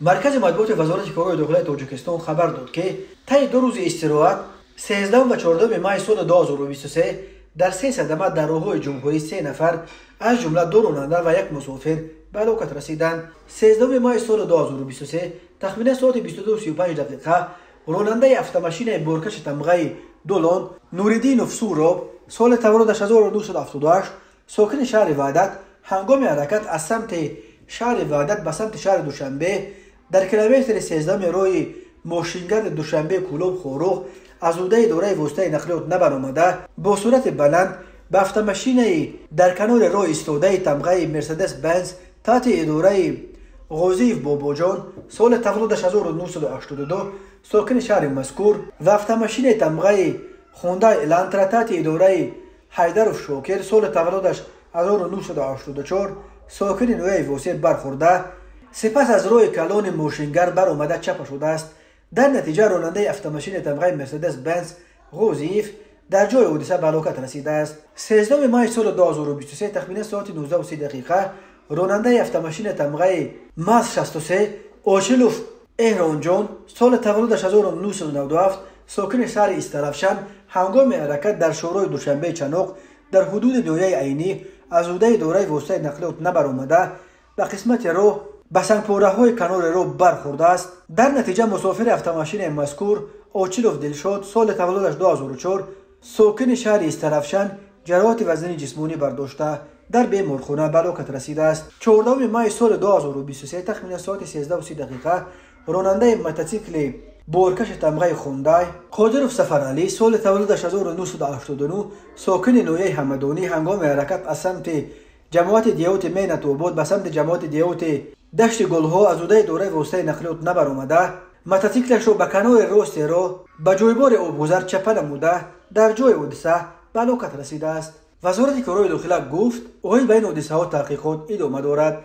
مرکز مطبوعات وزارت کارهای داخلی تاجیکستان خبر داد که طی 2 روز استراحت 13 و 14 مای سال 2023 در 3 صدمه در راههای جمهوری 3 نفر از جمله 2 راننده و 1 مسافر به هلاکت رسیدند. 13 مای سال 2023 تخمین ساعت 22:35 راننده افت-ماشین بارکش تمغه دولان نوریدینوف سوراب سال تولدش 1978 ساکن شهر وحدت هنگام حرکت از سمت شهر وحدت به سمت شهر دوشنبه در کیلومتر 13 راه ماشینگرد دوشنبه کلوب خوروغ از عهده اداره واسطه نقلیات نبرآمده با صورت بلند به افت-ماشین در کنار راه ایستاده تمغه مرسدس بنز تحت اداره غازیف باباجان سال تولدش 1982 ساکن شهر مذکور و افت-ماشین تمغه خوندای الانترا تحت اداره حیدرف شاکر سال تولدش 1984 ساکن نوی واسط برخورده سپس از راه کلان ماشینگر برآمده چپ شده است. در نتیجه راننده افت-ماشین تمغه مرسدس بنز غازیف در جای حادثه به هلاکت رسیده است. 13 مای سال 2023 تخمین ساعت 19:30 راننده افت-ماشین تمغه ماز 63 آچلوف اهرانجان سال تولدش 1997 ساکن شهر استرافشان هنگام حرکت در شورای دوشنبه چنوق در حدود دایره عینی از عهده اداره واسطه نقلیات نبرآمده به قسمت راه به سنگپاره‌های کنار راه برخورده است. در نتیجه مسافر افت-ماشین مذکور آچلوف دلشاد سال تولدش 2004 ساکن شهر استرافشان جراحت وزنی جسمانی برداشته در بیمارخانه به هلاکت رسیده است. 14 مای سال 2023 تخمین ساعت 13:30 راننده موتورسیکل بارکش تمغه خوندای قادرف سفرعلی سال تولدش 1989 ساکن نویه همدانی هنگام حرکت از سمت جماعت دیوت مینت آباد به سمت جماعت دیوت دشت گلها از عهده اداره واسطه نقلیات نبرآمده موتورسیکلش را به کنار راست راه به جایبار آبگذر چپه نموده در جای حادثه به هلاکت رسیده است. وزارت کارهای داخلی گفت اوایل بین حادثه ها تحقیقات ادامه دارد.